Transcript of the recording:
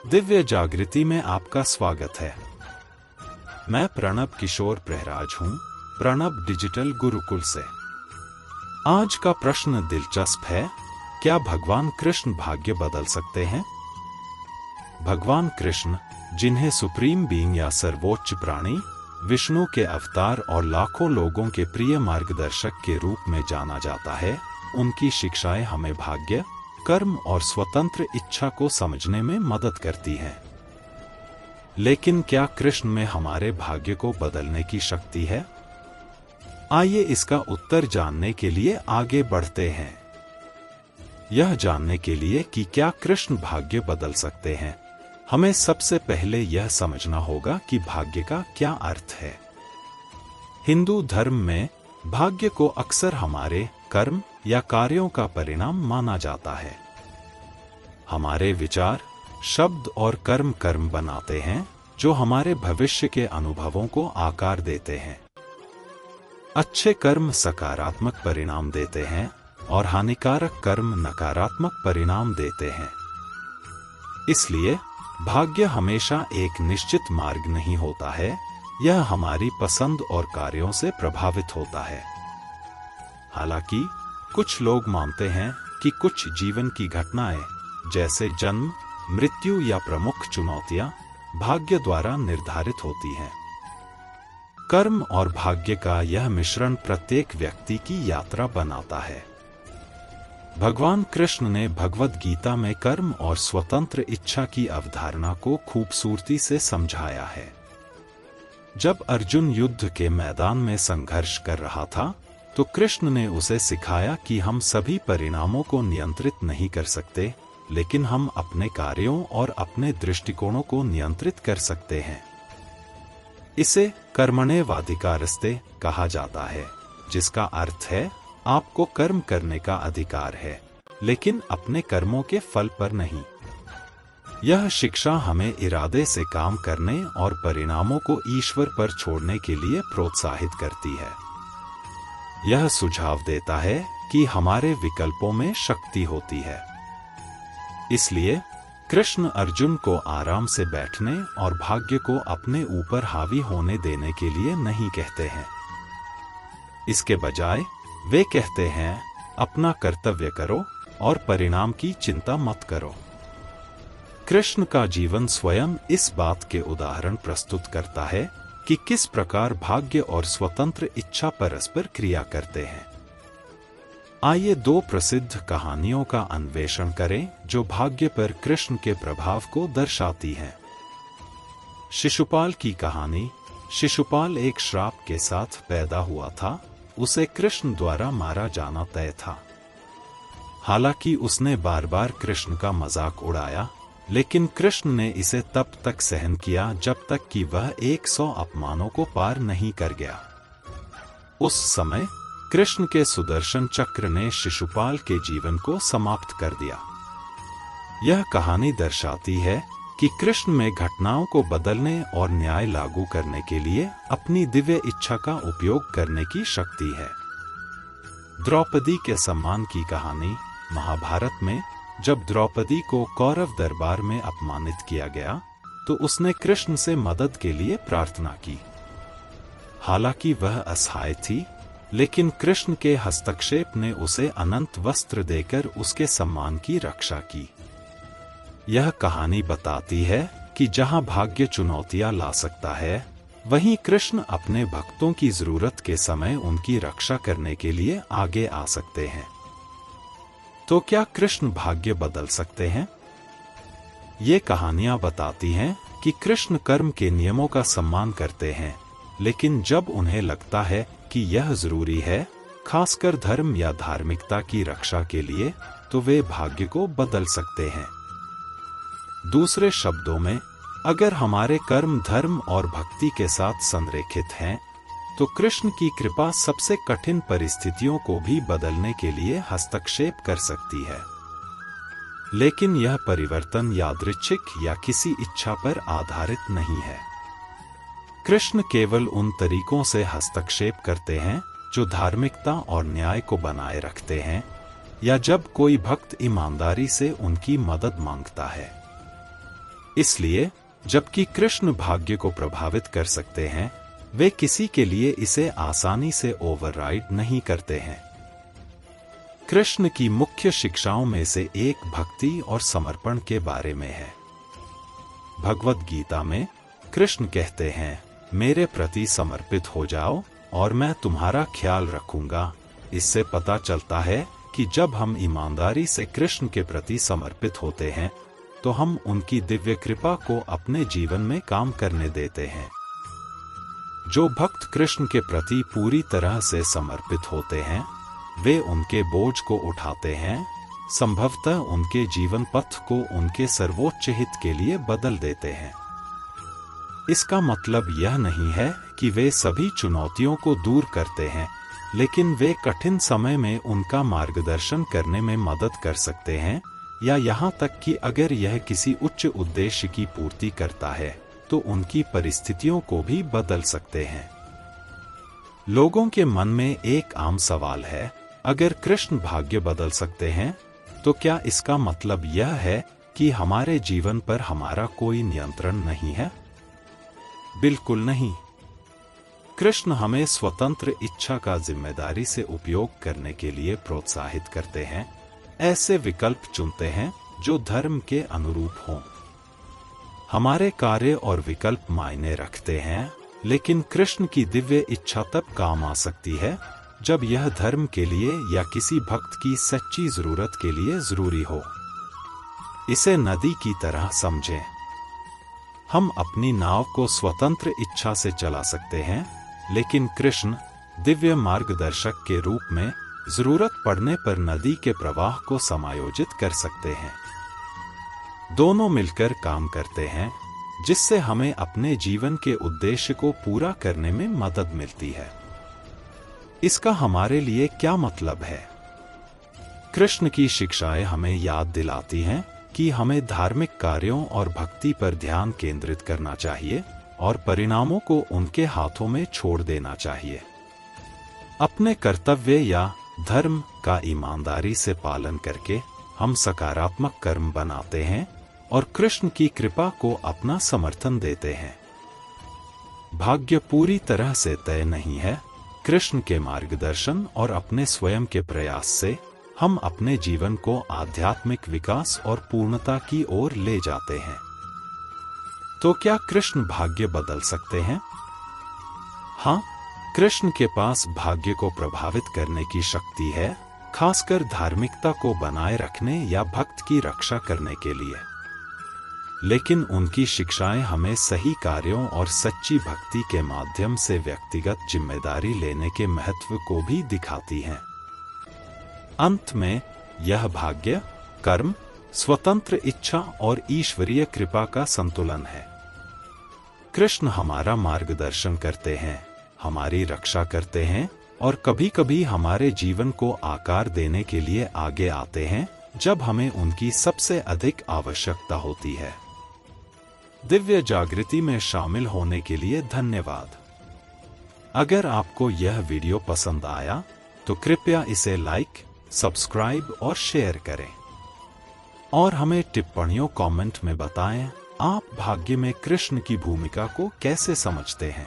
दिव्य जागृति में आपका स्वागत है। मैं प्रणब किशोर प्रहराज हूँ, प्रणब डिजिटल गुरुकुल से। आज का प्रश्न दिलचस्प है, क्या भगवान कृष्ण भाग्य बदल सकते हैं? भगवान कृष्ण, जिन्हें सुप्रीम बीइंग या सर्वोच्च प्राणी, विष्णु के अवतार और लाखों लोगों के प्रिय मार्गदर्शक के रूप में जाना जाता है, उनकी शिक्षाएं हमें भाग्य, कर्म और स्वतंत्र इच्छा को समझने में मदद करती हैं। लेकिन क्या कृष्ण में हमारे भाग्य को बदलने की शक्ति है? आइए इसका उत्तर जानने के लिए आगे बढ़ते हैं। यह जानने के लिए कि क्या कृष्ण भाग्य बदल सकते हैं, हमें सबसे पहले यह समझना होगा कि भाग्य का क्या अर्थ है। हिंदू धर्म में भाग्य को अक्सर हमारे कर्म या कार्यों का परिणाम माना जाता है। हमारे विचार, शब्द और कर्म बनाते हैं, जो हमारे भविष्य के अनुभवों को आकार देते हैं। अच्छे कर्म सकारात्मक परिणाम देते हैं और हानिकारक कर्म नकारात्मक परिणाम देते हैं। इसलिए भाग्य हमेशा एक निश्चित मार्ग नहीं होता है, यह हमारी पसंद और कार्यों से प्रभावित होता है। हालांकि कुछ लोग मानते हैं कि कुछ जीवन की घटनाएं, जैसे जन्म, मृत्यु या प्रमुख चुनौतियां, भाग्य द्वारा निर्धारित होती हैं। कर्म और भाग्य का यह मिश्रण प्रत्येक व्यक्ति की यात्रा बनाता है। भगवान कृष्ण ने भगवद गीता में कर्म और स्वतंत्र इच्छा की अवधारणा को खूबसूरती से समझाया है। जब अर्जुन युद्ध के मैदान में संघर्ष कर रहा था, तो कृष्ण ने उसे सिखाया कि हम सभी परिणामों को नियंत्रित नहीं कर सकते, लेकिन हम अपने कार्यों और अपने दृष्टिकोणों को नियंत्रित कर सकते हैं। इसे कर्मण्येवाधिकारस्ते कहा जाता है, जिसका अर्थ है आपको कर्म करने का अधिकार है, लेकिन अपने कर्मों के फल पर नहीं। यह शिक्षा हमें इरादे से काम करने और परिणामों को ईश्वर पर छोड़ने के लिए प्रोत्साहित करती है। यह सुझाव देता है कि हमारे विकल्पों में शक्ति होती है। इसलिए कृष्ण अर्जुन को आराम से बैठने और भाग्य को अपने ऊपर हावी होने देने के लिए नहीं कहते हैं। इसके बजाय वे कहते हैं, अपना कर्तव्य करो और परिणाम की चिंता मत करो। कृष्ण का जीवन स्वयं इस बात के उदाहरण प्रस्तुत करता है कि किस प्रकार भाग्य और स्वतंत्र इच्छा परस्पर क्रिया करते हैं। आइए दो प्रसिद्ध कहानियों का अन्वेषण करें जो भाग्य पर कृष्ण के प्रभाव को दर्शाती हैं। शिशुपाल की कहानी। शिशुपाल एक श्राप के साथ पैदा हुआ था, उसे कृष्ण द्वारा मारा जाना तय था। हालांकि उसने बार बार कृष्ण का मजाक उड़ाया, लेकिन कृष्ण ने इसे तब तक सहन किया जब तक कि वह 100 अपमानों को पार नहीं कर गया। उस समय कृष्ण के सुदर्शन चक्र ने शिशुपाल के जीवन को समाप्त कर दिया। यह कहानी दर्शाती है कि कृष्ण में घटनाओं को बदलने और न्याय लागू करने के लिए अपनी दिव्य इच्छा का उपयोग करने की शक्ति है। द्रौपदी के सम्मान की कहानी। महाभारत में जब द्रौपदी को कौरव दरबार में अपमानित किया गया, तो उसने कृष्ण से मदद के लिए प्रार्थना की। हालांकि वह असहाय थी, लेकिन कृष्ण के हस्तक्षेप ने उसे अनंत वस्त्र देकर उसके सम्मान की रक्षा की। यह कहानी बताती है कि जहां भाग्य चुनौतियां ला सकता है, वहीं कृष्ण अपने भक्तों की जरूरत के समय उनकी रक्षा करने के लिए आगे आ सकते हैं। तो क्या कृष्ण भाग्य बदल सकते हैं? ये कहानियां बताती हैं कि कृष्ण कर्म के नियमों का सम्मान करते हैं, लेकिन जब उन्हें लगता है कि यह जरूरी है, खासकर धर्म या धार्मिकता की रक्षा के लिए, तो वे भाग्य को बदल सकते हैं। दूसरे शब्दों में, अगर हमारे कर्म धर्म और भक्ति के साथ संरेखित हैं, तो कृष्ण की कृपा सबसे कठिन परिस्थितियों को भी बदलने के लिए हस्तक्षेप कर सकती है। लेकिन यह परिवर्तन यादृच्छिक या किसी इच्छा पर आधारित नहीं है। कृष्ण केवल उन तरीकों से हस्तक्षेप करते हैं जो धार्मिकता और न्याय को बनाए रखते हैं, या जब कोई भक्त ईमानदारी से उनकी मदद मांगता है। इसलिए जबकि कृष्ण भाग्य को प्रभावित कर सकते हैं, वे किसी के लिए इसे आसानी से ओवरराइड नहीं करते हैं। कृष्ण की मुख्य शिक्षाओं में से एक भक्ति और समर्पण के बारे में है। भगवद गीता में कृष्ण कहते हैं, मेरे प्रति समर्पित हो जाओ और मैं तुम्हारा ख्याल रखूंगा। इससे पता चलता है कि जब हम ईमानदारी से कृष्ण के प्रति समर्पित होते हैं तो हम उनकी दिव्य कृपा को अपने जीवन में काम करने देते हैं। जो भक्त कृष्ण के प्रति पूरी तरह से समर्पित होते हैं, वे उनके बोझ को उठाते हैं, संभवतः उनके जीवन पथ को उनके सर्वोच्च हित के लिए बदल देते हैं। इसका मतलब यह नहीं है कि वे सभी चुनौतियों को दूर करते हैं, लेकिन वे कठिन समय में उनका मार्गदर्शन करने में मदद कर सकते हैं, या यहाँ तक कि अगर यह किसी उच्च उद्देश्य की पूर्ति करता है तो उनकी परिस्थितियों को भी बदल सकते हैं। लोगों के मन में एक आम सवाल है, अगर कृष्ण भाग्य बदल सकते हैं तो क्या इसका मतलब यह है कि हमारे जीवन पर हमारा कोई नियंत्रण नहीं है? बिल्कुल नहीं। कृष्ण हमें स्वतंत्र इच्छा का जिम्मेदारी से उपयोग करने के लिए प्रोत्साहित करते हैं, ऐसे विकल्प चुनते हैं जो धर्म के अनुरूप हों। हमारे कार्य और विकल्प मायने रखते हैं, लेकिन कृष्ण की दिव्य इच्छा तब काम आ सकती है जब यह धर्म के लिए या किसी भक्त की सच्ची जरूरत के लिए जरूरी हो। इसे नदी की तरह समझें। हम अपनी नाव को स्वतंत्र इच्छा से चला सकते हैं, लेकिन कृष्ण दिव्य मार्गदर्शक के रूप में जरूरत पड़ने पर नदी के प्रवाह को समायोजित कर सकते हैं। दोनों मिलकर काम करते हैं, जिससे हमें अपने जीवन के उद्देश्य को पूरा करने में मदद मिलती है। इसका हमारे लिए क्या मतलब है? कृष्ण की शिक्षाएं हमें याद दिलाती हैं कि हमें धार्मिक कार्यों और भक्ति पर ध्यान केंद्रित करना चाहिए और परिणामों को उनके हाथों में छोड़ देना चाहिए। अपने कर्तव्य या धर्म का ईमानदारी से पालन करके हम सकारात्मक कर्म बनाते हैं और कृष्ण की कृपा को अपना समर्थन देते हैं। भाग्य पूरी तरह से तय नहीं है। कृष्ण के मार्गदर्शन और अपने स्वयं के प्रयास से हम अपने जीवन को आध्यात्मिक विकास और पूर्णता की ओर ले जाते हैं। तो क्या कृष्ण भाग्य बदल सकते हैं? हाँ, कृष्ण के पास भाग्य को प्रभावित करने की शक्ति है, खासकर धार्मिकता को बनाए रखने या भक्त की रक्षा करने के लिए। लेकिन उनकी शिक्षाएं हमें सही कार्यों और सच्ची भक्ति के माध्यम से व्यक्तिगत जिम्मेदारी लेने के महत्व को भी दिखाती हैं। अंत में यह भाग्य, कर्म, स्वतंत्र इच्छा और ईश्वरीय कृपा का संतुलन है। कृष्ण हमारा मार्गदर्शन करते हैं, हमारी रक्षा करते हैं और कभी-कभी हमारे जीवन को आकार देने के लिए आगे आते हैं जब हमें उनकी सबसे अधिक आवश्यकता होती है। दिव्य जागृति में शामिल होने के लिए धन्यवाद। अगर आपको यह वीडियो पसंद आया तो कृपया इसे लाइक, सब्सक्राइब और शेयर करें और हमें टिप्पणियों कमेंट में बताएं आप भाग्य में कृष्ण की भूमिका को कैसे समझते हैं।